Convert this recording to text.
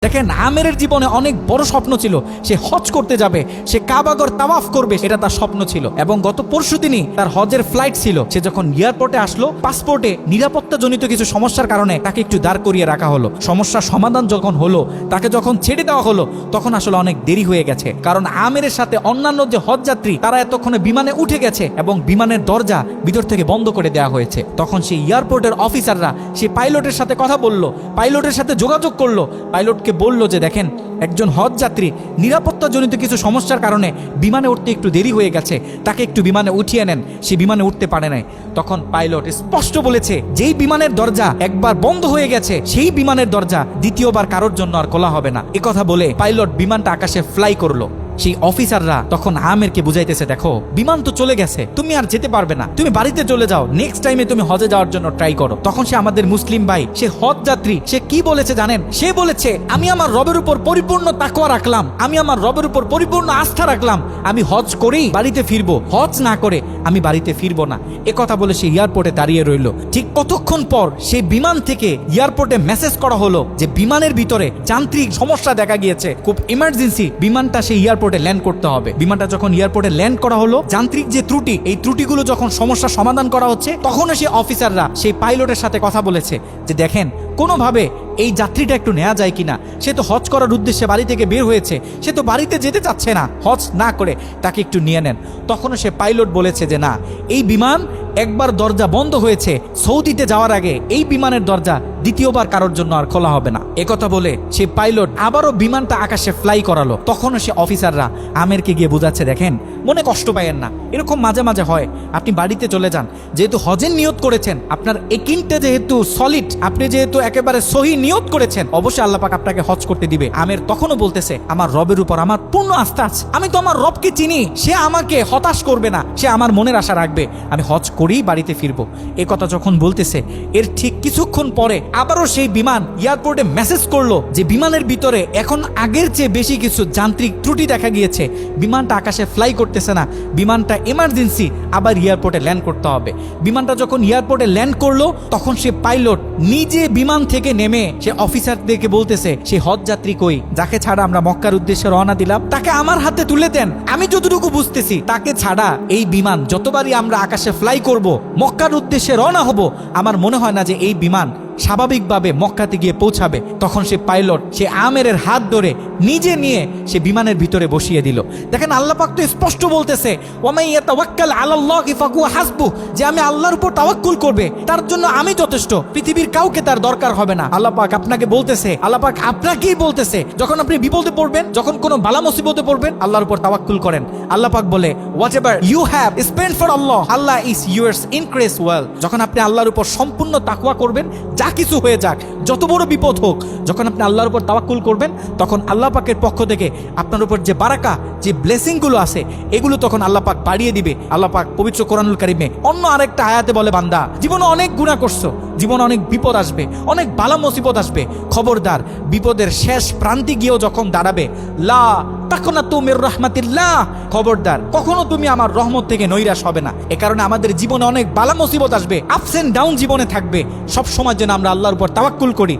দেখেন, আমেরের জীবনে অনেক বড় স্বপ্ন ছিল, সে হজ করতে যাবে, সে কাবাগর তাওয়াফ করবে, এটা তার স্বপ্ন ছিল। এবং গত পরশুদিনই তার হজের ফ্লাইট ছিল। সে যখন এয়ারপোর্টে আসলো, পাসপোর্টে নিরাপত্তাজনিত কিছু সমস্যার কারণে তাকে একটু দাঁড় করিয়ে রাখা হলো। সমস্যার সমাধান যখন হলো, তাকে যখন ছেড়ে দেওয়া হলো, তখন আসলে অনেক দেরি হয়ে গেছে। কারণ আমেরের সাথে অন্যান্য যে হজ যাত্রী, তারা এতক্ষণে বিমানে উঠে গেছে এবং বিমানের দরজা ভিতর থেকে বন্ধ করে দেওয়া হয়েছে। তখন সেই এয়ারপোর্টের অফিসাররা সেই পাইলটের সাথে কথা বলল, পাইলটের সাথে যোগাযোগ করলো, পাইলটকে বলল যে দেখেন, একজন হজ যাত্রী নিরাপত্তাজনিত কিছু সমস্যার কারণে বিমানে উঠতে একটু দেরি হয়ে গেছে, তাকে একটু বিমানে উঠিয়ে নেন, সে বিমানে উঠতে পারে নাই। তখন পাইলট স্পষ্ট বলেছে, যেই বিমানের দরজা একবার বন্ধ হয়ে গেছে, সেই বিমানের দরজা দ্বিতীয়বার কারোর জন্য আর খোলা হবে না। একথা বলে পাইলট বিমানটা আকাশে ফ্লাই করলো। সেই অফিসাররা তখন আমেরকে বুঝাইতেছে, দেখো বিমান তো চলে গেছে, তুমি আর যেতে পারবে না, তুমি বাড়িতে চলে যাও, নেক্সট টাইমে তুমি হজে যাওয়ার জন্য ট্রাই করো। তখন সে আমাদের মুসলিম ভাই, সে হজ যাত্রী, সে কি বলেছে জানেন? সে বলেছে, আমি আমার রবের উপর পরিপূর্ণ তাকওয়া রাখলাম, আমি আমার রবের উপর পরিপূর্ণ আস্থা রাখলাম, আমি হজ করেই বাড়িতে ফিরবো, হজ না করে আমি বাড়িতে ফিরবো না। কথা বলে সে এয়ারপোর্টে দাঁড়িয়ে রইল। ঠিক কতক্ষণ পর সেই বিমান থেকে এয়ারপোর্টে মেসেজ করা হলো যে বিমানের ভিতরে যান্ত্রিক সমস্যা দেখা গিয়েছে, খুব ইমার্জেন্সি, বিমানটা সেই এয়ারপোর্টে ল্যান্ড করতে হবে। বিমানটা যখন এয়ারপোর্টে ল্যান্ড করা হলো, যান্ত্রিক যে ত্রুটি, এই ত্রুটিগুলো যখন সমস্যা সমাধান করা হচ্ছে, তখন সেই অফিসাররা সেই পাইলটের সাথে কথা বলেছে যে দেখেন, কোনোভাবে এই যাত্রীটা একটু নেওয়া যায় কিনা, সে তো হজ করার উদ্দেশ্যে বাড়ি থেকে বের হয়েছে, সে তো বাড়িতে যেতে চাচ্ছে না, হজ না করে তাকে একটু নিয়ে নেন। তখনও সে পাইলট বলেছে যে না, এই বিমান একবার দরজা বন্ধ হয়েছে, সৌদিতে যাওয়ার আগে এই বিমানের দরজা দ্বিতীয়বার কারোর জন্য আর খোলা হবে না। একথা বলে সে পাইলট আবারও বিমানটা আকাশে ফ্লাই করালো। তখনও সে অফিসাররা আমেরকে গিয়ে বোঝাচ্ছে, দেখেন, মনে কষ্ট পাইয়েন না, এরকম মাঝে মাঝে হয়, আপনি বাড়িতে চলে যান, যেহেতু হজের নিয়ত করেছেন, আপনার একিনটা যেহেতু সলিড, আপনি যেহেতু একেবারে সহি নিয়ত করেছেন, অবশ্যই আল্লাহ পাক আপনাকে হজ করতে দিবে। আমের তখনও বলতেছে, আমার রবের উপর আমার পূর্ণ আস্থা আছে, আমি তো আমার রবকে চিনি, সে আমাকে হতাশ করবে না, সে আমার মনের আশা রাখবে, আমি হজ করেই বাড়িতে ফিরবো। এ কথা যখন বলতেছে, এর ঠিক কিছুক্ষণ পরে আবারও সেই বিমান এয়ারপোর্টে মেসেজ করলো যে বিমানের ভিতরে এখন আগের চেয়ে বেশি কিছু যান্ত্রিক ত্রুটি দেখা গিয়েছে, বিমানটা আকাশে ফ্লাই করতেছে না, বিমানটা এমার্জেন্সি, আবার এয়ারপোর্টে ল্যান্ড করতে হবে। বিমানটা যখন এয়ারপোর্টে ল্যান্ড করলো, তখন সে পাইলট নিজে বিমান থেকে নেমে সে অফিসারদেরকে বলতেছে, সে হজ যাত্রী কই, যাকে ছাড়া আমরা মক্কার উদ্দেশ্যে রওনা দিলাম, তাকে আমার হাতে তুলে দেন। আমি যতটুকু বুঝতেছি, তাকে ছাড়া এই বিমান যতবারই আমরা আকাশে ফ্লাই করব, মক্কার উদ্দেশ্যে রওনা হব, আমার মনে হয় না যে এই বিমান স্বাভাবিকভাবে মক্কাতে গিয়ে পৌঁছাবে। তখন সে পাইলট সে আমেরের হাত ধরে নিজে নিয়ে সে বিমানের ভিতরে বসিয়ে দিল। দেখেন, আল্লাহ পাক তো স্পষ্ট বলতেছে, ওয়ামাই ইয়াতাওয়াক্কাল আলাল্লাহি ফাহুয়া হাসবুহ, যে আমি আল্লাহর উপর তাওয়াক্কুল করবে, তার জন্য আমি যথেষ্ট, পৃথিবীর কাউকে তার দরকার হবে না। আল্লাহ পাক আপনাকে বলতেছে, আল্লাহ পাক আপনাকেই বলতেছে, যখন আপনি বিপদে পড়বেন, যখন কোনো বালা মুসিবতে পড়বেন, আল্লাহর উপর তাওয়াক্কুল করেন। আল্লাহ পাক বলে, whatever you have spent for Allah, Allah is yours increase well. যখন আপনি আল্লাহর উপর সম্পূর্ণ তাকওয়া করবেন, যা কিছু হয়ে যাক, যত বড় বিপদ হোক, যখন আপনি আল্লাহর উপর তাওয়াক্কুল করবেন, তখন আল্লাহ পাকের পক্ষ থেকে আপনার উপর যে বারাকা, যে ব্লেসিংগুলো আছে, এগুলো তখন আল্লাহ পাক বাড়িয়ে দিবে। আল্লাহ পাক পবিত্র কোরআনুল কারিমে অন্য আরেকটা আয়াতে বলে, বান্দা, জীবনে অনেক গুনাহ করছো, জীবনে অনেক বিপদ আসবে, অনেক বালা মুসিবত আসবে, খবরদার, বিপদের শেষ প্রান্তে গিয়েও যখন দাঁড়াবে, লা তাকনাতু মির রাহমাতিল্লাহ, খবরদার, কখনো তুমি আমার রহমত থেকে নৈরাশ হবে না। এ কারণে আমাদের জীবনে অনেক বালা মুসিবত আসবে, আপস এন্ড ডাউন জীবনে থাকবে, সব সময় যেন আমরা আল্লাহর উপর তাওয়াক্কুল করি।